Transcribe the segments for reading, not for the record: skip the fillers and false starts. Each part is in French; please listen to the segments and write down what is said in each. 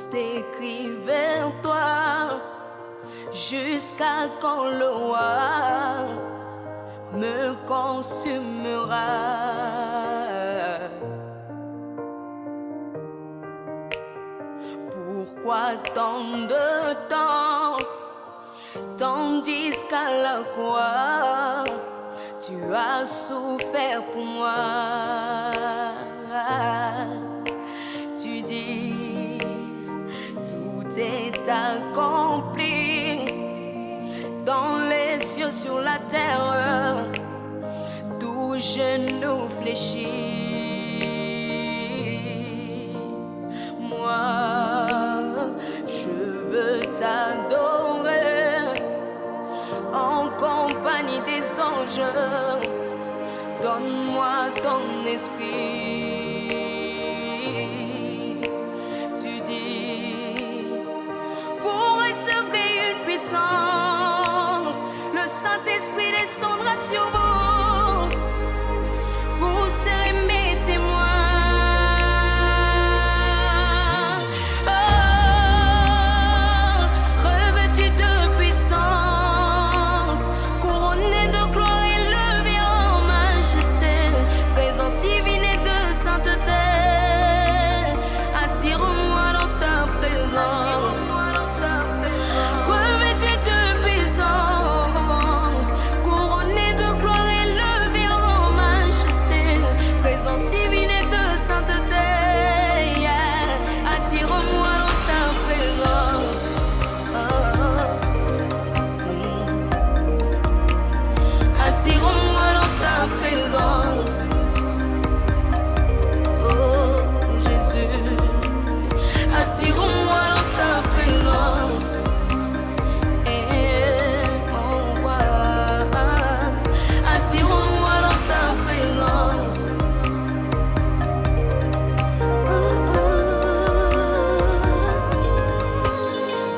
t'écris vers toi jusqu'à quand le roi me consumera. Pourquoi tant de temps, tandis qu'à la croix tu as souffert pour moi? Tu dis tout est accompli dans les cieux, sur la terre, tout genou fléchit. Moi, je veux t'adorer en compagnie des anges. Donne-moi ton esprit. Tu dis, vous recevrez une puissance, le Saint-Esprit descendra sur vous, vous serez mes témoins. Revêtus de puissance, couronnés de gloire et élevés en majesté, présence divine et de sainteté, attire-moi dans ta présence. Revêtus de puissance, couronnés de gloire et élevés en majesté, présence divine et de sainteté, attire-moi dans ta présence. Attire-moi dans ta présence. Oh Jésus, attire-moi dans ta présence. Et mon roi, attire-moi dans ta présence.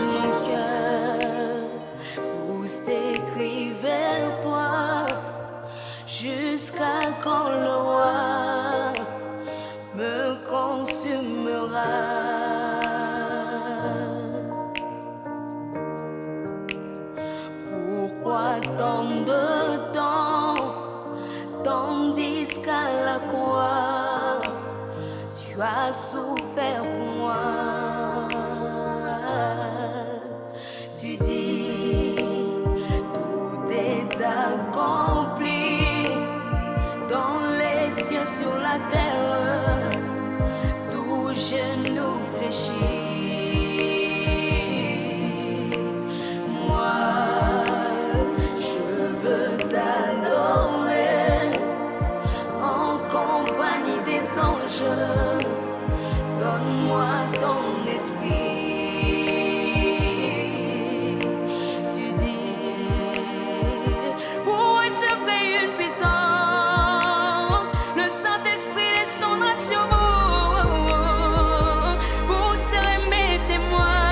Mon cœur pousse tes cris vers toi jusqu'à quand le roi me consumera. Pourquoi tant de temps, tandis qu'à la croix tu as souffert pour moi? Tu dis, tout est accompli dans les cieux, sur la terre, tout genou fléchit. Moi, je veux t'adorer en compagnie des anges. Donne-moi ton esprit. Tu dis, vous recevrez une puissance, le Saint-Esprit descendra sur vous, vous serez mes témoins.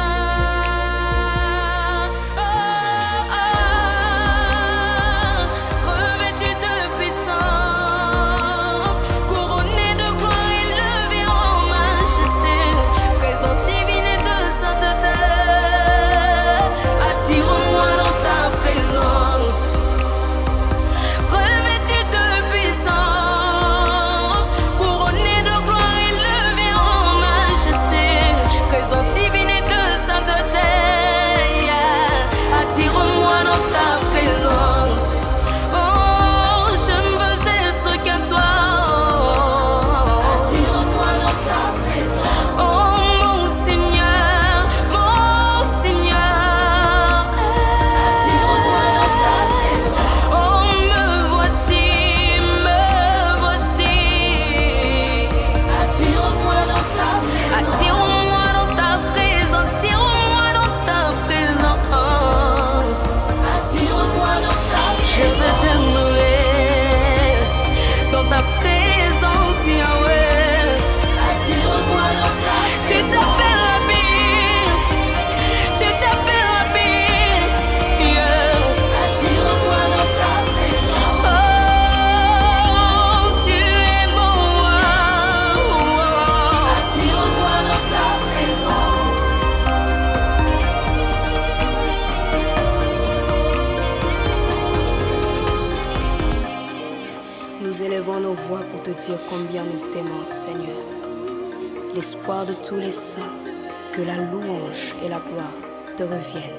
Revêtus de puissance, couronnés de gloire et élevés en majesté, présence divine et de dire combien nous t'aimons, Seigneur. L'espoir de tous les saints, que la louange et la gloire te reviennent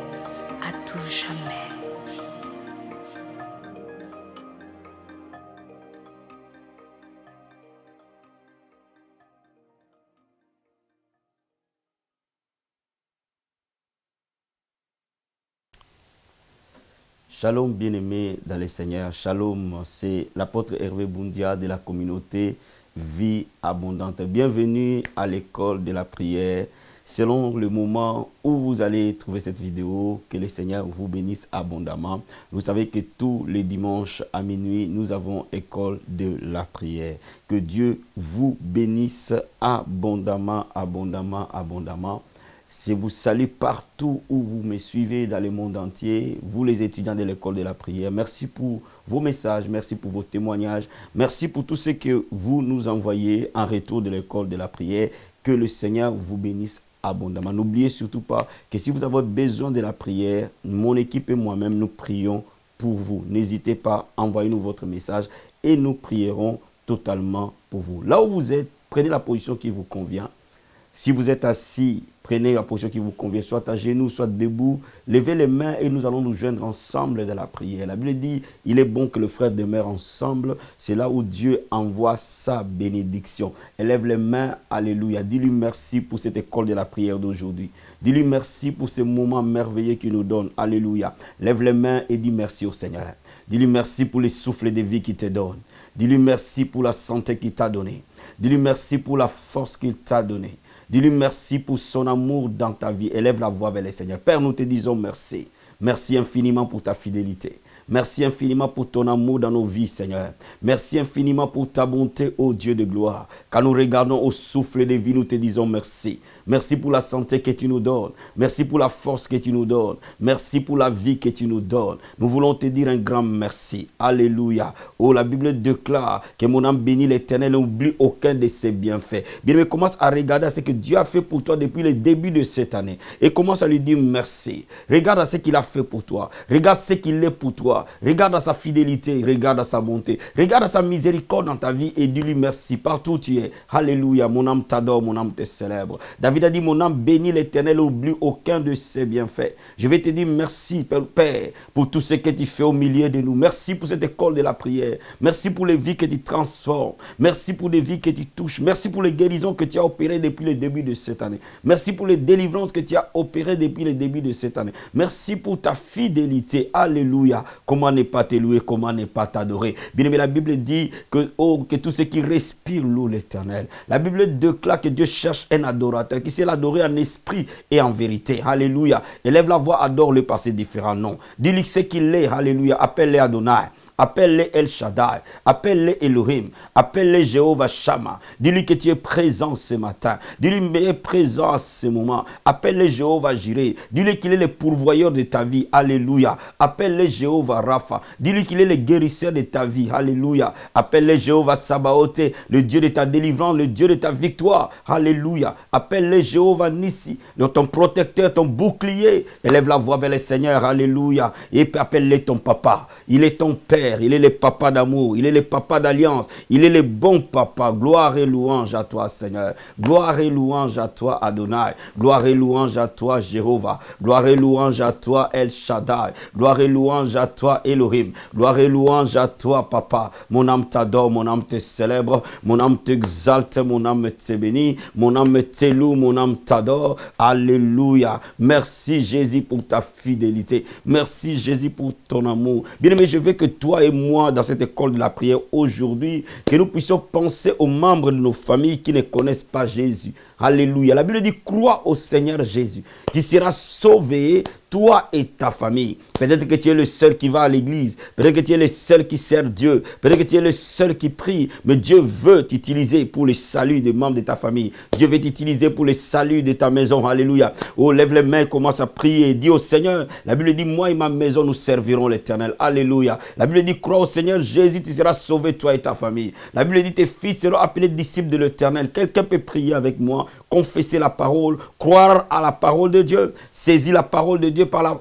à tout jamais. Shalom bien-aimés dans le Seigneur. Shalom, c'est l'apôtre Hervé Boundia de la communauté Vie Abondante. Bienvenue à l'école de la prière. Selon le moment où vous allez trouver cette vidéo, que le Seigneur vous bénisse abondamment. Vous savez que tous les dimanches à minuit, nous avons école de la prière. Que Dieu vous bénisse abondamment, abondamment, abondamment. Je vous salue partout où vous me suivez dans le monde entier, vous les étudiants de l'école de la prière. Merci pour vos messages, merci pour vos témoignages, merci pour tout ce que vous nous envoyez en retour de l'école de la prière. Que le Seigneur vous bénisse abondamment. N'oubliez surtout pas que si vous avez besoin de la prière, mon équipe et moi-même, nous prions pour vous. N'hésitez pas, envoyez-nous votre message et nous prierons totalement pour vous. Là où vous êtes, prenez la position qui vous convient. Si vous êtes assis, prenez la position qui vous convient, soit à genoux, soit debout. Levez les mains et nous allons nous joindre ensemble dans la prière. La Bible dit, il est bon que le frère demeure ensemble. C'est là où Dieu envoie sa bénédiction. Élève les mains, alléluia. Dis-lui merci pour cette école de la prière d'aujourd'hui. Dis-lui merci pour ce moment merveilleux qu'il nous donne. Alléluia. Lève les mains et dis merci au Seigneur. Dis-lui merci pour les souffles de vie qu'il te donne. Dis-lui merci pour la santé qu'il t'a donnée. Dis-lui merci pour la force qu'il t'a donnée. Dis-lui merci pour son amour dans ta vie. Élève la voix vers le Seigneur. Père, nous te disons merci. Merci infiniment pour ta fidélité. Merci infiniment pour ton amour dans nos vies, Seigneur. Merci infiniment pour ta bonté, ô Dieu de gloire. Quand nous regardons au souffle de vie, nous te disons merci. Merci pour la santé que tu nous donnes. Merci pour la force que tu nous donnes. Merci pour la vie que tu nous donnes. Nous voulons te dire un grand merci. Alléluia. Oh, la Bible déclare que mon âme bénit l'Éternel et n'oublie aucun de ses bienfaits. Bien, mais commence à regarder à ce que Dieu a fait pour toi depuis le début de cette année. Et commence à lui dire merci. Regarde à ce qu'il a fait pour toi. Regarde ce qu'il est pour toi. Regarde à sa fidélité, regarde à sa bonté, regarde à sa miséricorde dans ta vie et dis-lui merci partout où tu es. Alléluia, mon âme t'adore, mon âme te célèbre. David a dit, mon âme bénit l'Éternel, n'oublie aucun de ses bienfaits. Je vais te dire merci, Père, pour tout ce que tu fais au milieu de nous. Merci pour cette école de la prière. Merci pour les vies que tu transformes. Merci pour les vies que tu touches. Merci pour les guérisons que tu as opérées depuis le début de cette année. Merci pour les délivrances que tu as opérées depuis le début de cette année. Merci pour ta fidélité. Alléluia. Comment ne pas te louer, comment ne pas t'adorer. Bien aimé, la Bible dit que, que tout ce qui respire loue l'Éternel. La Bible déclare que Dieu cherche un adorateur qui sait l'adorer en esprit et en vérité. Alléluia. Élève la voix, adore-le par ses différents noms. Dis-lui ce qu'il est. Alléluia. Appelle-le Adonai. Appelle-les El Shaddai, appelle-les Elohim, appelle-les Jéhovah Shammah. Dis-lui que tu es présent ce matin. Dis-lui que tu es présent à ce moment. Appelle-les Jéhovah Jireh. Dis-lui qu'il est le pourvoyeur de ta vie. Alléluia. Appelle-les Jéhovah Rapha. Dis-lui qu'il est le guérisseur de ta vie. Alléluia. Appelle-les Jéhovah Sabaoth, le Dieu de ta délivrance, le Dieu de ta victoire. Alléluia. Appelle-les Jéhovah Nissi, ton protecteur, ton bouclier. Élève la voix vers le Seigneur. Alléluia. Et appelle-les ton papa. Il est ton père. Il est le papa d'amour, il est le papa d'alliance, il est le bon papa. Gloire et louange à toi, Seigneur. Gloire et louange à toi, Adonai. Gloire et louange à toi, Jéhovah. Gloire et louange à toi, El Shaddai. Gloire et louange à toi, Elohim. Gloire et louange à toi, Papa. Mon âme t'adore, mon âme te célèbre, mon âme t'exalte, mon âme te bénit, mon âme te loue, mon âme t'adore. Alléluia. Merci, Jésus, pour ta fidélité. Merci, Jésus, pour ton amour. Bien-aimé, je veux que toi et moi, dans cette école de la prière aujourd'hui, que nous puissions penser aux membres de nos familles qui ne connaissent pas Jésus. Alléluia. La Bible dit, crois au Seigneur Jésus. Tu seras sauvé, toi et ta famille. Peut-être que tu es le seul qui va à l'église. Peut-être que tu es le seul qui sert Dieu. Peut-être que tu es le seul qui prie. Mais Dieu veut t'utiliser pour le salut des membres de ta famille. Dieu veut t'utiliser pour le salut de ta maison. Alléluia. Oh, lève les mains, commence à prier. Dis au Seigneur. La Bible dit, moi et ma maison, nous servirons l'Éternel. Alléluia. La Bible dit, crois au Seigneur Jésus, tu seras sauvé, toi et ta famille. La Bible dit, tes fils seront appelés disciples de l'Éternel. Quelqu'un peut prier avec moi. confesser la parole, croire à la parole de Dieu, saisis la parole de Dieu par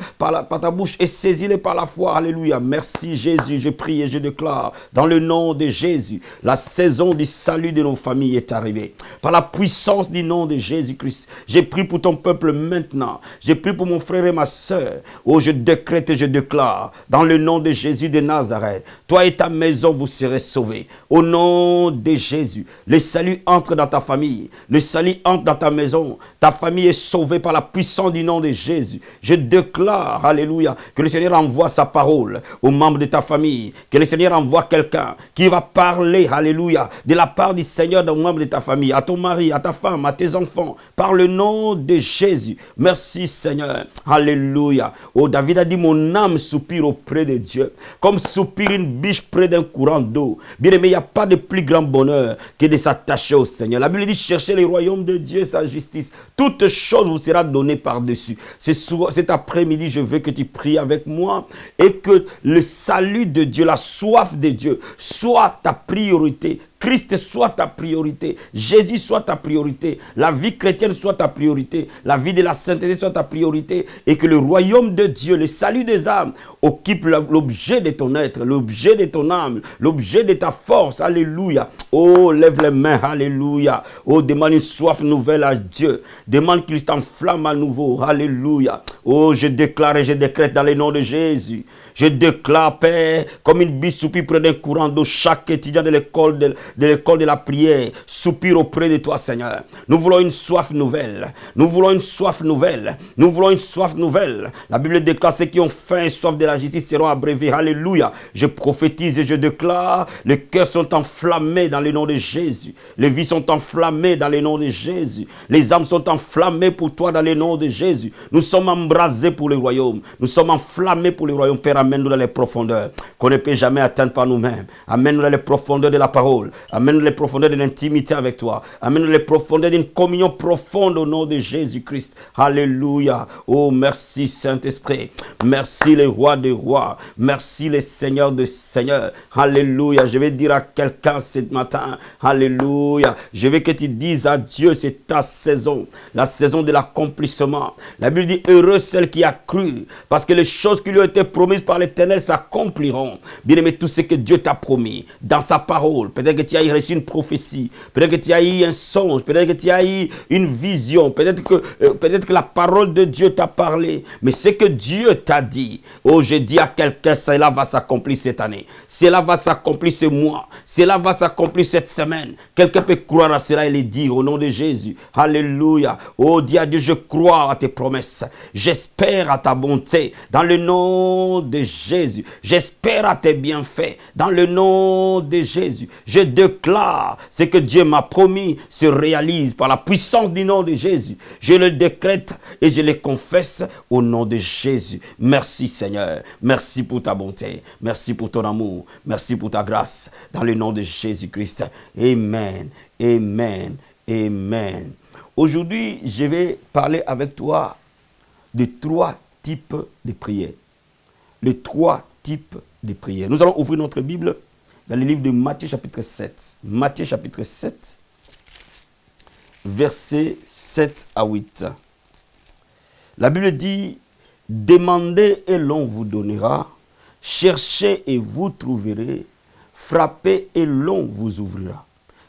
ta bouche et saisis-le par la foi. Alléluia. Merci Jésus, je prie et je déclare dans le nom de Jésus, la saison du salut de nos familles est arrivée. Par la puissance du nom de Jésus-Christ, j'ai pris pour ton peuple maintenant, j'ai pris pour mon frère et ma soeur. Oh, je décrète et je déclare dans le nom de Jésus de Nazareth, toi et ta maison vous serez sauvés. Au nom de Jésus, le salut entre dans ta famille, le salut entre dans ta maison, ta famille est sauvée par la puissance du nom de Jésus. Je déclare, alléluia, que le Seigneur envoie sa parole aux membres de ta famille, que le Seigneur envoie quelqu'un qui va parler, alléluia, de la part du Seigneur aux membres de ta famille, à ton mari, à ta femme, à tes enfants, par le nom de Jésus. Merci Seigneur, alléluia. Oh, David a dit, mon âme soupire auprès de Dieu, comme soupire une biche près d'un courant d'eau. Bien aimé, il n'y a pas de plus grand bonheur que de s'attacher au Seigneur. La Bible dit, cherchez le royaume de Dieu et sa justice. Toute chose vous sera donnée par-dessus. Cet après-midi, je veux que tu pries avec moi et que le salut de Dieu, la soif de Dieu, soit ta priorité. Christ soit ta priorité, Jésus soit ta priorité, la vie chrétienne soit ta priorité, la vie de la sainteté soit ta priorité, et que le royaume de Dieu, le salut des âmes, occupe l'objet de ton être, l'objet de ton âme, l'objet de ta force. Alléluia. Oh, lève les mains, alléluia. Oh, demande une soif nouvelle à Dieu, demande qu'il t'enflamme à nouveau. Alléluia. Oh, je déclare et je décrète dans le nom de Jésus. Je déclare, Père, comme une biche soupire près d'un courant d'eau, chaque étudiant de l'école de la prière soupire auprès de toi, Seigneur. Nous voulons une soif nouvelle. Nous voulons une soif nouvelle. Nous voulons une soif nouvelle. La Bible déclare, ceux qui ont faim et soif de la justice seront abreuvés. Alléluia. Je prophétise et je déclare, les cœurs sont enflammés dans le nom de Jésus. Les vies sont enflammées dans le nom de Jésus. Les âmes sont enflammées pour toi dans le nom de Jésus. Nous sommes embrasés pour le royaume. Nous sommes enflammés pour le royaume. Père, amène-nous dans les profondeurs qu'on ne peut jamais atteindre par nous-mêmes. Amène-nous dans les profondeurs de la parole. Amène-nous dans les profondeurs de l'intimité avec toi. Amène-nous dans les profondeurs d'une communion profonde au nom de Jésus-Christ. Alléluia. Oh, merci Saint-Esprit. Merci le roi des rois. Merci le Seigneur des seigneurs. Alléluia. Je vais dire à quelqu'un ce matin, alléluia. Je veux que tu dises à Dieu, c'est ta saison. La saison de l'accomplissement. La Bible dit, heureux celle qui a cru. Parce que les choses qui lui ont été promises par l'Éternel s'accompliront. Bien aimé, tout ce que Dieu t'a promis dans sa parole. Peut-être que tu as reçu une prophétie. Peut-être que tu as eu un songe. Peut-être que tu as eu une vision. Peut-être que la parole de Dieu t'a parlé. Mais ce que Dieu t'a dit, oh, je dis à quelqu'un, cela va s'accomplir cette année. Cela va s'accomplir ce mois. Cela va s'accomplir cette semaine. Quelqu'un peut croire à cela et le dire au nom de Jésus. Alléluia. Oh, dis à Dieu, je crois à tes promesses. J'espère à ta bonté. Dans le nom de Jésus. J'espère à tes bienfaits. Dans le nom de Jésus. Je déclare ce que Dieu m'a promis se réalise par la puissance du nom de Jésus. Je le décrète et je le confesse au nom de Jésus. Merci Seigneur. Merci pour ta bonté. Merci pour ton amour. Merci pour ta grâce. Dans le nom de Jésus-Christ. Amen. Amen. Amen. Aujourd'hui, je vais parler avec toi de 3 types de prières. Les 3 types de prières. Nous allons ouvrir notre Bible dans le livre de Matthieu chapitre 7. Matthieu chapitre 7, versets 7 à 8. La Bible dit, « Demandez et l'on vous donnera, cherchez et vous trouverez, frappez et l'on vous ouvrira.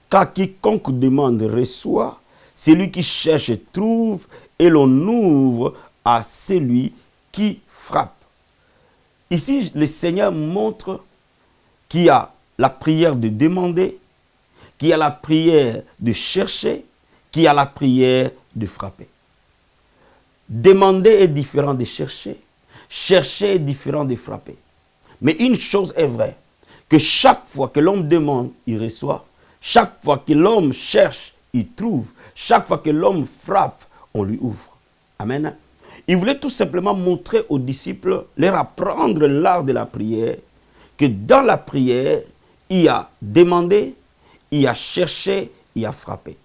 Car quiconque demande reçoit, celui qui cherche trouve, et l'on ouvre à celui qui frappe. » Ici, le Seigneur montre qu'il y a la prière de demander, qu'il y a la prière de chercher, qu'il y a la prière de frapper. Demander est différent de chercher. Chercher est différent de frapper. Mais une chose est vraie, que chaque fois que l'homme demande, il reçoit. Chaque fois que l'homme cherche, il trouve. Chaque fois que l'homme frappe, on lui ouvre. Amen. Il voulait tout simplement montrer aux disciples, leur apprendre l'art de la prière, que dans la prière, il y a demandé, il y a cherché, il y a frappé.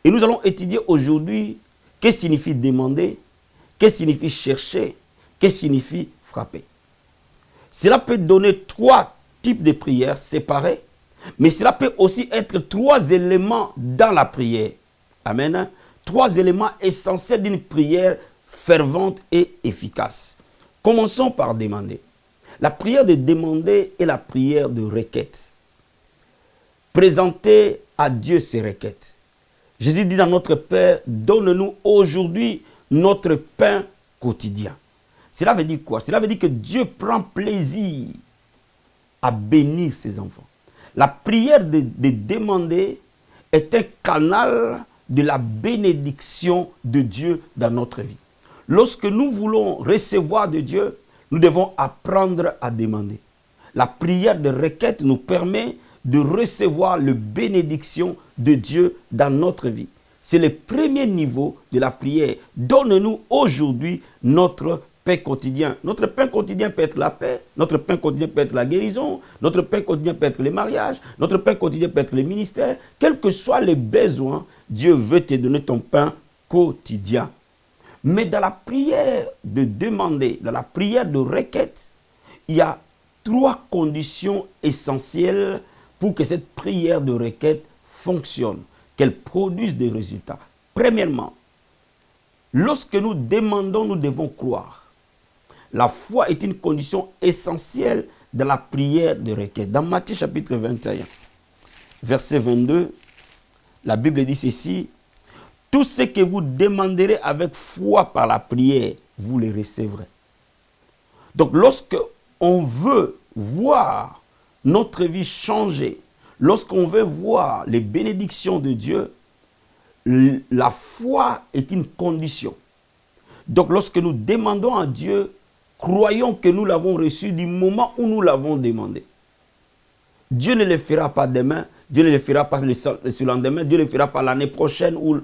Et nous allons étudier aujourd'hui qu'est-ce que signifie demander, qu'est-ce que signifie chercher, qu'est-ce que signifie frapper. Cela peut donner 3 types de prières séparées, mais cela peut aussi être 3 éléments dans la prière. Amen. 3 éléments essentiels d'une prière fervente et efficace. Commençons par demander. La prière de demander est la prière de requête. Présenter à Dieu ses requêtes. Jésus dit dans notre Père, donne-nous aujourd'hui notre pain quotidien. Cela veut dire quoi? Cela veut dire que Dieu prend plaisir à bénir ses enfants. La prière de demander est un canal de la bénédiction de Dieu dans notre vie. Lorsque nous voulons recevoir de Dieu, nous devons apprendre à demander. La prière de requête nous permet de recevoir la bénédiction de Dieu dans notre vie. C'est le premier niveau de la prière. Donne-nous aujourd'hui notre pain quotidien. Notre pain quotidien peut être la paix, notre pain quotidien peut être la guérison, notre pain quotidien peut être le mariage, notre pain quotidien peut être le ministère. Quels que soient les besoins, Dieu veut te donner ton pain quotidien. Mais dans la prière de demander, dans la prière de requête, il y a 3 conditions essentielles pour que cette prière de requête fonctionne, qu'elle produise des résultats. Premièrement, lorsque nous demandons, nous devons croire. La foi est une condition essentielle de la prière de requête. Dans Matthieu chapitre 21, verset 22, la Bible dit ceci: tout ce que vous demanderez avec foi par la prière, vous le recevrez. Donc lorsque on veut voir notre vie changer, lorsqu'on veut voir les bénédictions de Dieu, la foi est une condition. Donc lorsque nous demandons à Dieu, croyons que nous l'avons reçu du moment où nous l'avons demandé. Dieu ne le fera pas demain, Dieu ne le fera pas le surlendemain, Dieu ne le fera pas l'année prochaine ou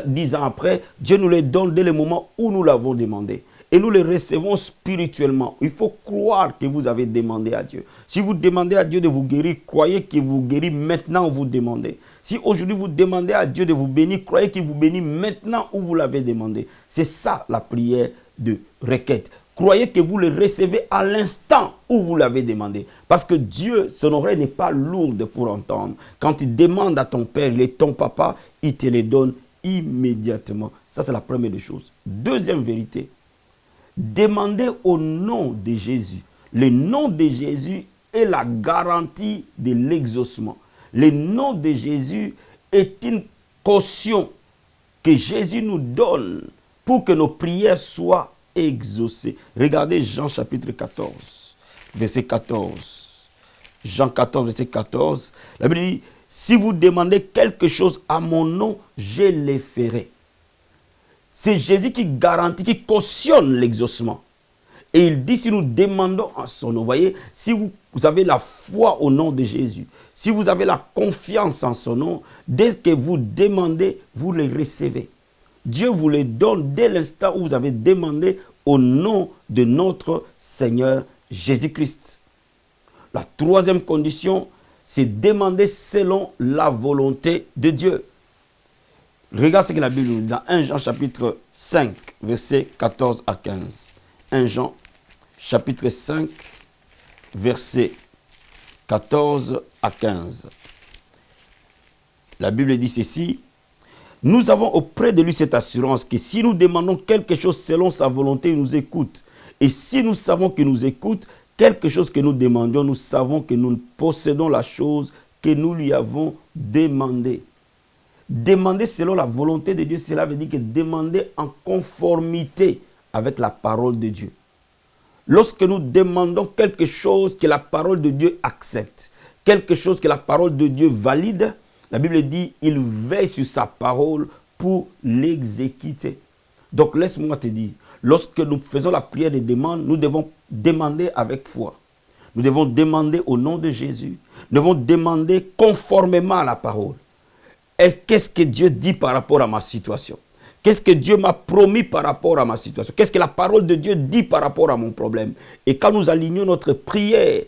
10 ans après. Dieu nous le donne dès le moment où nous l'avons demandé. Et nous le recevons spirituellement. Il faut croire que vous avez demandé à Dieu. Si vous demandez à Dieu de vous guérir, croyez qu'il vous guérit maintenant où vous demandez. Si aujourd'hui vous demandez à Dieu de vous bénir, croyez qu'il vous bénit maintenant où vous l'avez demandé. C'est ça la prière de requête. Croyez que vous le recevez à l'instant où vous l'avez demandé. Parce que Dieu, son oreille n'est pas lourde pour entendre. Quand il demande à ton père, il est ton papa, il te les donne immédiatement. Ça, c'est la première des choses. Deuxième vérité, demandez au nom de Jésus. Le nom de Jésus est la garantie de l'exaucement. Le nom de Jésus est une caution que Jésus nous donne pour que nos prières soient exaucé. Regardez Jean chapitre 14, verset 14. Jean 14, verset 14. La Bible dit, si vous demandez quelque chose à mon nom, je le ferai. C'est Jésus qui garantit, qui cautionne l'exaucement. Et il dit, si nous demandons en son nom, vous voyez, si vous avez la foi au nom de Jésus, si vous avez la confiance en son nom, dès que vous demandez, vous le recevez. Dieu vous le donne dès l'instant où vous avez demandé au nom de notre Seigneur Jésus-Christ. La troisième condition, c'est demander selon la volonté de Dieu. Regarde ce que la Bible nous dit dans 1 Jean chapitre 5, versets 14 à 15. 1 Jean chapitre 5, versets 14 à 15. La Bible dit ceci: nous avons auprès de lui cette assurance que si nous demandons quelque chose selon sa volonté, il nous écoute. Et si nous savons qu'il nous écoute, quelque chose que nous demandions, nous savons que nous possédons la chose que nous lui avons demandée. Demander selon la volonté de Dieu, cela veut dire que demander en conformité avec la parole de Dieu. Lorsque nous demandons quelque chose que la parole de Dieu accepte, quelque chose que la parole de Dieu valide, la Bible dit, il veille sur sa parole pour l'exécuter. Donc laisse-moi te dire, lorsque nous faisons la prière de demande, nous devons demander avec foi. Nous devons demander au nom de Jésus. Nous devons demander conformément à la parole. Qu'est-ce que Dieu dit par rapport à ma situation? Qu'est-ce que Dieu m'a promis par rapport à ma situation? Qu'est-ce que la parole de Dieu dit par rapport à mon problème? Et quand nous alignons notre prière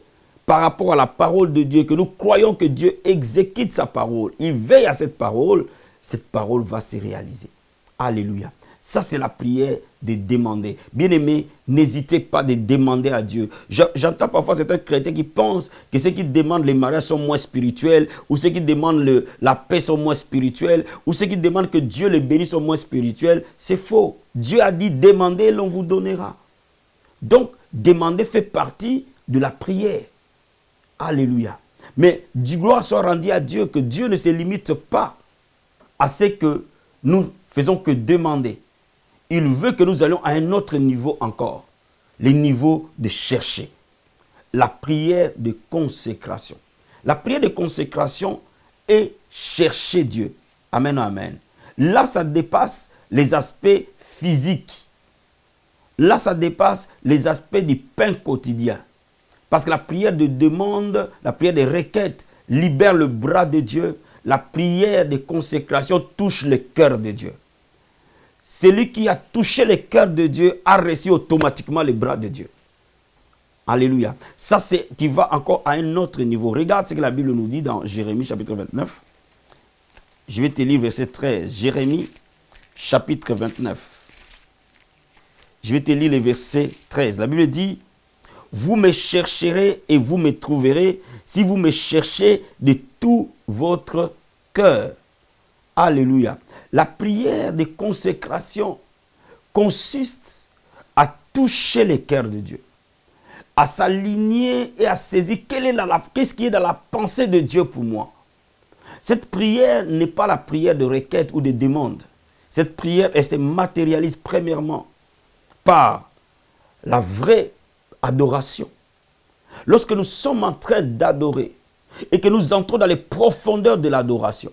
par rapport à la parole de Dieu, que nous croyons que Dieu exécute sa parole, il veille à cette parole va se réaliser. Alléluia. Ça, c'est la prière de demander. Bien-aimés, n'hésitez pas de demander à Dieu. J'entends parfois certains chrétiens qui pensent que ceux qui demandent les mariages sont moins spirituels, ou ceux qui demandent la paix sont moins spirituels, ou ceux qui demandent que Dieu les bénisse sont moins spirituels. C'est faux. Dieu a dit, demandez et l'on vous donnera. Donc, demander fait partie de la prière. Alléluia. Mais du gloire soit rendue à Dieu, que Dieu ne se limite pas à ce que nous faisons que demander. Il veut que nous allions à un autre niveau encore. Le niveau de chercher. La prière de consécration. La prière de consécration est chercher Dieu. Amen, amen. Là, ça dépasse les aspects physiques. Là, ça dépasse les aspects du pain quotidien. Parce que la prière de demande, la prière de requête libère le bras de Dieu. La prière de consécration touche le cœur de Dieu. Celui qui a touché le cœur de Dieu a reçu automatiquement les bras de Dieu. Alléluia. Ça, c'est qui va encore à un autre niveau. Regarde ce que la Bible nous dit dans Jérémie chapitre 29. Je vais te lire verset 13. Jérémie chapitre 29. Je vais te lire le verset 13. La Bible dit, « Vous me chercherez et vous me trouverez si vous me cherchez de tout votre cœur. » Alléluia. La prière de consécration consiste à toucher le cœur de Dieu, à s'aligner et à saisir qu'est-ce qui est dans la pensée de Dieu pour moi. Cette prière n'est pas la prière de requête ou de demande. Cette prière, elle se matérialise premièrement par la vraie adoration. Lorsque nous sommes en train d'adorer et que nous entrons dans les profondeurs de l'adoration,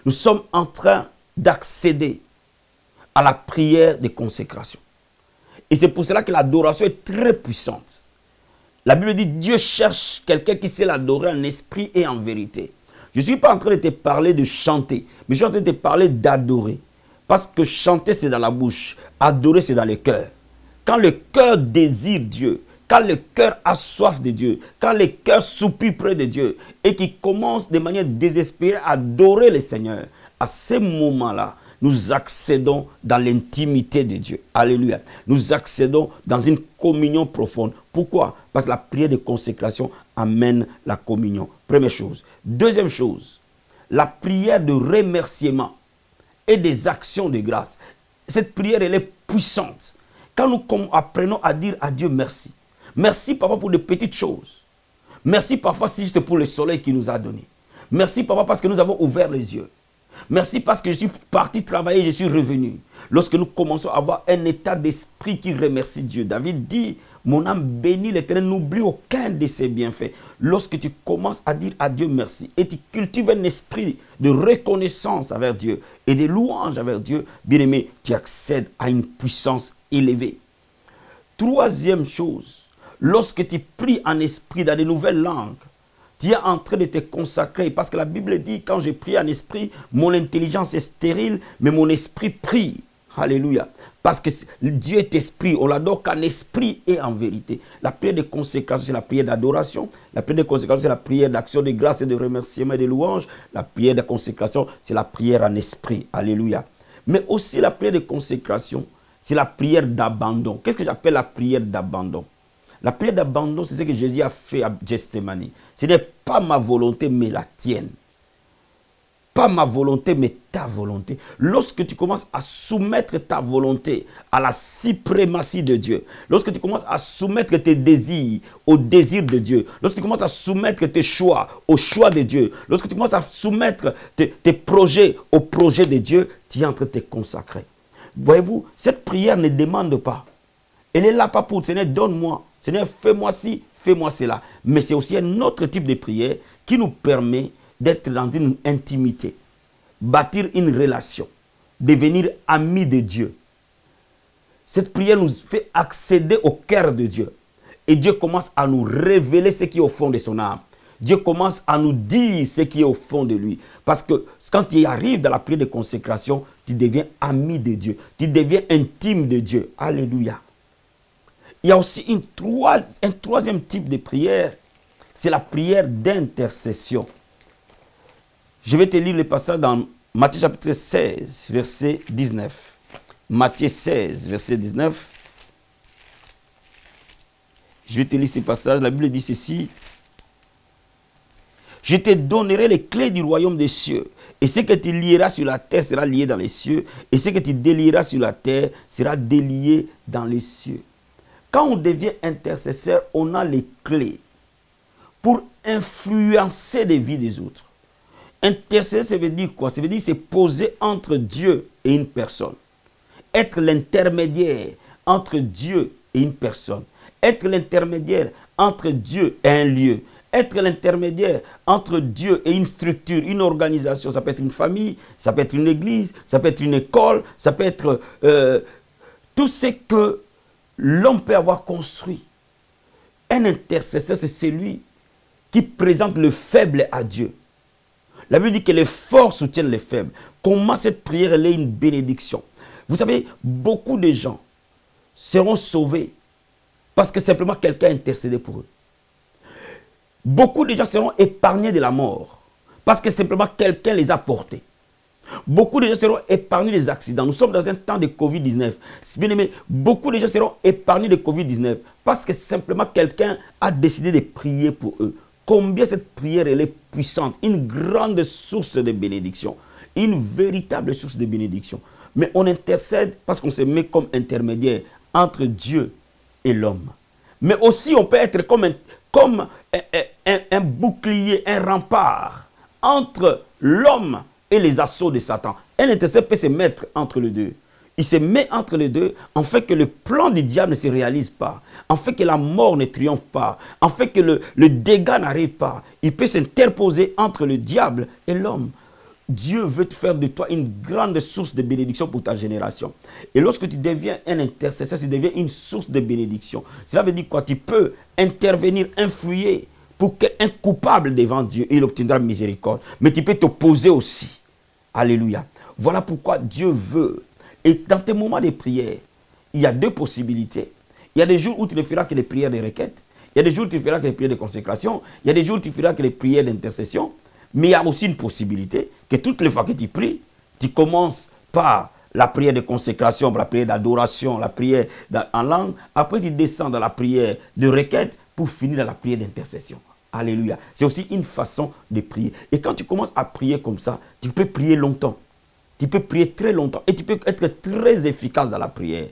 nous sommes en train d'accéder à la prière de consécration. Et c'est pour cela que l'adoration est très puissante. La Bible dit, Dieu cherche quelqu'un qui sait l'adorer en esprit et en vérité. Je ne suis pas en train de te parler de chanter, mais je suis en train de te parler d'adorer. Parce que chanter, c'est dans la bouche. Adorer, c'est dans le cœur. Quand le cœur désire Dieu, quand le cœur a soif de Dieu, quand le cœur soupire près de Dieu et qui commence de manière désespérée à adorer le Seigneur, à ce moment-là, nous accédons dans l'intimité de Dieu. Alléluia. Nous accédons dans une communion profonde. Pourquoi? Parce que la prière de consécration amène la communion. Première chose. Deuxième chose, la prière de remerciement et des actions de grâce. Cette prière, elle est puissante. Quand nous apprenons à dire à Dieu merci. Merci parfois pour de petites choses. Merci parfois juste pour le soleil qu'il nous a donné. Merci parfois parce que nous avons ouvert les yeux. Merci parce que je suis parti travailler, je suis revenu. Lorsque nous commençons à avoir un état d'esprit qui remercie Dieu. David dit, mon âme bénit l'Éternel, n'oublie aucun de ses bienfaits. Lorsque tu commences à dire à Dieu merci et tu cultives un esprit de reconnaissance envers Dieu et de louange envers Dieu, bien aimé, tu accèdes à une puissance élevée. Troisième chose, lorsque tu pries en esprit dans de nouvelles langues, tu es en train de te consacrer. Parce que la Bible dit, quand je prie en esprit, mon intelligence est stérile, mais mon esprit prie. Alléluia. Parce que Dieu est esprit. On l'adore qu'en esprit et en vérité. La prière de consécration, c'est la prière d'adoration. La prière de consécration, c'est la prière d'action de grâce et de remerciement et de louange. La prière de consécration, c'est la prière en esprit. Alléluia. Mais aussi la prière de consécration, c'est la prière d'abandon. Qu'est-ce que j'appelle la prière d'abandon? La prière d'abandon, c'est ce que Jésus a fait à Gethsémani. Ce n'est pas ma volonté, mais la tienne. Pas ma volonté, mais ta volonté. Lorsque tu commences à soumettre ta volonté à la suprématie de Dieu, lorsque tu commences à soumettre tes désirs au désir de Dieu, lorsque tu commences à soumettre tes choix au choix de Dieu, lorsque tu commences à soumettre tes projets au projet de Dieu, tu es en train de te consacrer. Voyez-vous, cette prière ne demande pas. Elle est là pas pour, Seigneur, donne-moi. Seigneur, fais-moi ci, fais-moi cela. Mais c'est aussi un autre type de prière qui nous permet d'être dans une intimité, bâtir une relation, devenir amis de Dieu. Cette prière nous fait accéder au cœur de Dieu. Et Dieu commence à nous révéler ce qui est au fond de son âme. Dieu commence à nous dire ce qui est au fond de lui. Parce que quand tu arrives dans la prière de consécration, tu deviens ami de Dieu. Tu deviens intime de Dieu. Alléluia. Il y a aussi un troisième type de prière. C'est la prière d'intercession. Je vais te lire le passage dans Matthieu chapitre 16, verset 19. Matthieu 16, verset 19. Je vais te lire ce passage. La Bible dit ceci. Je te donnerai les clés du royaume des cieux. Et ce que tu lieras sur la terre sera lié dans les cieux. Et ce que tu délieras sur la terre sera délié dans les cieux. Quand on devient intercesseur, on a les clés pour influencer les vies des autres. Intercéder, ça veut dire quoi? Ça veut dire c'est poser entre Dieu et une personne. Être l'intermédiaire entre Dieu et une personne. Être l'intermédiaire entre Dieu et un lieu. Être l'intermédiaire entre Dieu et une structure, une organisation. Ça peut être une famille, ça peut être une église, ça peut être une école, ça peut être tout ce que l'homme peut avoir construit. Un intercesseur, c'est celui qui présente le faible à Dieu. La Bible dit que les forts soutiennent les faibles. Comment cette prière elle est une bénédiction? Vous savez, beaucoup de gens seront sauvés parce que simplement quelqu'un a intercédé pour eux. Beaucoup de gens seront épargnés de la mort parce que simplement quelqu'un les a portés. Beaucoup de gens seront épargnés des accidents. Nous sommes dans un temps de Covid-19. Bien aimé, beaucoup de gens seront épargnés de Covid-19 parce que simplement quelqu'un a décidé de prier pour eux. Combien cette prière elle est puissante, une grande source de bénédiction, une véritable source de bénédiction. Mais on intercède parce qu'on se met comme intermédiaire entre Dieu et l'homme. Mais aussi on peut être comme un bouclier, un rempart entre l'homme et les assauts de Satan. Un intercesseur peut se mettre entre les deux. Il se met entre les deux en fait que le plan du diable ne se réalise pas, en fait que la mort ne triomphe pas, en fait que le dégât n'arrive pas. Il peut s'interposer entre le diable et l'homme. Dieu veut te faire de toi une grande source de bénédiction pour ta génération. Et lorsque tu deviens un intercesseur, tu deviens une source de bénédiction. Cela veut dire quoi? Tu peux intervenir, influer pour qu'un coupable devant Dieu, il obtiendra miséricorde. Mais tu peux t'opposer aussi. Alléluia. Voilà pourquoi Dieu veut. Et dans tes moments de prière, il y a deux possibilités. Il y a des jours où tu ne feras que les prières de requête. Il y a des jours où tu ne feras que les prières de consécration. Il y a des jours où tu ne feras que les prières d'intercession. Mais il y a aussi une possibilité que toutes les fois que tu pries, tu commences par la prière de consécration, la prière d'adoration, la prière en langue. Après, tu descends dans la prière de requête pour finir dans la prière d'intercession. Alléluia. C'est aussi une façon de prier. Et quand tu commences à prier comme ça, tu peux prier longtemps. Tu peux prier très longtemps. Et tu peux être très efficace dans la prière.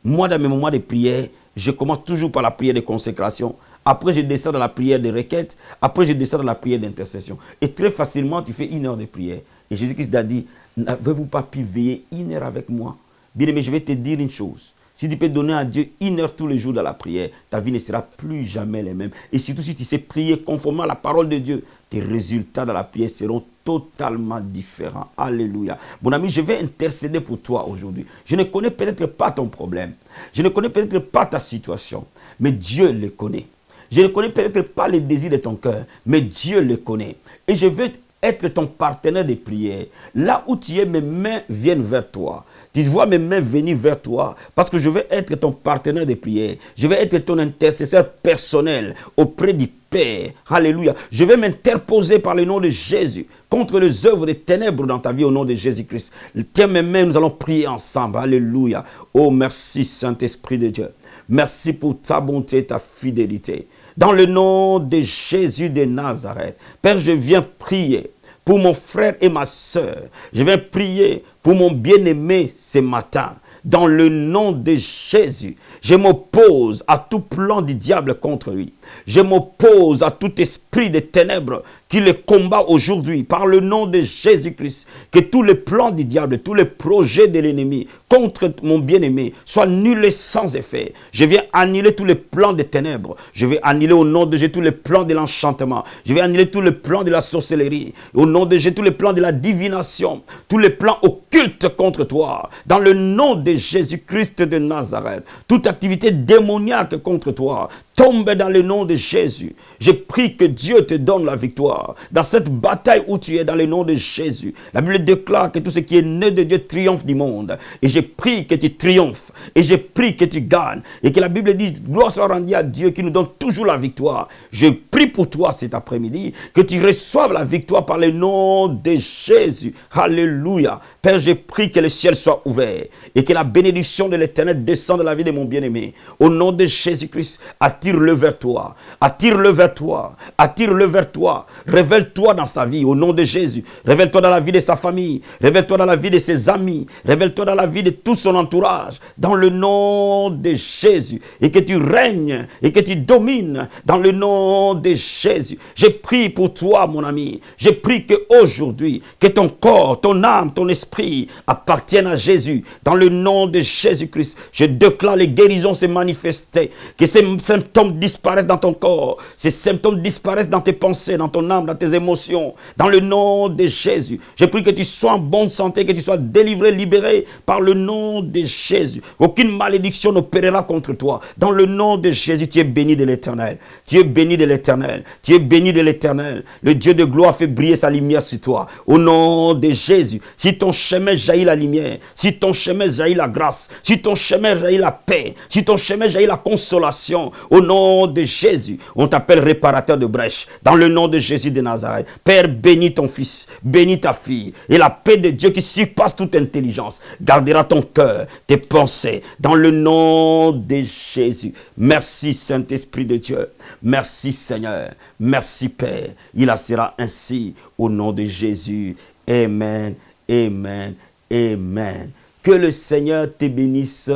Moi, dans mes moments de prière, je commence toujours par la prière de consécration. Après, je descends dans la prière de requête. Après, je descends dans la prière d'intercession. Et très facilement, tu fais 1 heure de prière. Et Jésus-Christ a dit, n'avez-vous pas pu veiller 1 heure avec moi? Bien aimé, je vais te dire une chose. Si tu peux donner à Dieu 1 heure tous les jours dans la prière, ta vie ne sera plus jamais la même. Et surtout, si tu sais prier conformément à la parole de Dieu, tes résultats dans la prière seront totalement différents. Alléluia. Mon ami, je vais intercéder pour toi aujourd'hui. Je ne connais peut-être pas ton problème. Je ne connais peut-être pas ta situation. Mais Dieu le connaît. Je ne connais peut-être pas les désirs de ton cœur, mais Dieu le connaît. Et je veux être ton partenaire de prière. Là où tu es, mes mains viennent vers toi. Tu vois mes mains venir vers toi parce que je vais être ton partenaire de prière. Je vais être ton intercesseur personnel auprès du Père. Alléluia. Je vais m'interposer par le nom de Jésus contre les œuvres des ténèbres dans ta vie au nom de Jésus-Christ. Tiens mes mains, nous allons prier ensemble. Alléluia. Oh, merci Saint-Esprit de Dieu. Merci pour ta bonté et ta fidélité. Dans le nom de Jésus de Nazareth, Père, je viens prier pour mon frère et ma soeur. Je viens prier pour mon bien-aimé ce matin. Dans le nom de Jésus, je m'oppose à tout plan du diable contre lui. Je m'oppose à tout esprit de ténèbres qui le combat aujourd'hui par le nom de Jésus-Christ. Que tous les plans du diable, tous les projets de l'ennemi contre mon bien-aimé soient nuls et sans effet. Je viens annuler tous les plans des ténèbres. Je vais annuler au nom de Jésus tous les plans de l'enchantement. Je vais annuler tous les plans de la sorcellerie. Au nom de Jésus tous les plans de la divination. Tous les plans occultes contre toi. Dans le nom de Jésus-Christ de Nazareth. Toute activité démoniaque contre toi tombe dans le nom de Jésus. Je prie que Dieu te donne la victoire dans cette bataille où tu es dans le nom de Jésus. La Bible déclare que tout ce qui est né de Dieu triomphe du monde. Et je prie que tu triomphes. Et je prie que tu gagnes. Et que la Bible dit, gloire soit rendue à Dieu qui nous donne toujours la victoire. Je prie pour toi cet après-midi que tu reçoives la victoire par le nom de Jésus. Alléluia. Père, je prie que le ciel soit ouvert et que la bénédiction de l'Éternel descende dans la vie de mon bien-aimé. Au nom de Jésus-Christ, attire-le vers toi. Attire-le vers toi. Attire-le vers toi. Révèle-toi dans sa vie au nom de Jésus. Révèle-toi dans la vie de sa famille. Révèle-toi dans la vie de ses amis. Révèle-toi dans la vie de tout son entourage. Dans le nom de Jésus. Et que tu règnes et que tu domines dans le nom de Jésus. Je prie pour toi, mon ami. Je prie qu'aujourd'hui, que ton corps, ton âme, ton esprit appartiennent à Jésus. Dans le nom de Jésus-Christ, je déclare les guérisons se manifester. Que ces symptômes disparaissent dans ton corps. Ces symptômes disparaissent dans tes pensées, dans ton âme, dans tes émotions. Dans le nom de Jésus. Je prie que tu sois en bonne santé, que tu sois délivré, libéré par le nom de Jésus. Aucune malédiction n'opérera contre toi. Dans le nom de Jésus, tu es béni de l'Éternel. Tu es béni de l'Éternel. Tu es béni de l'Éternel. Le Dieu de gloire fait briller sa lumière sur toi. Au nom de Jésus. Si ton chemin jaillit la lumière, si ton chemin jaillit la grâce, si ton chemin jaillit la paix, si ton chemin jaillit la consolation, au nom de Jésus, on t'appelle réparateur de brèches. Dans le nom de Jésus de Nazareth. Père, bénis ton fils, bénis ta fille. Et la paix de Dieu qui surpasse toute intelligence gardera ton cœur, tes pensées. Dans le nom de Jésus. Merci Saint-Esprit de Dieu. Merci Seigneur. Merci Père. Il en sera ainsi au nom de Jésus. Amen. Amen. Amen. Que le Seigneur te bénisse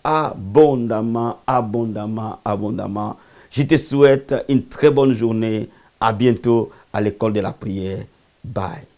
abondamment, abondamment, abondamment. Je te souhaite une très bonne journée. À bientôt à l'école de la prière. Bye.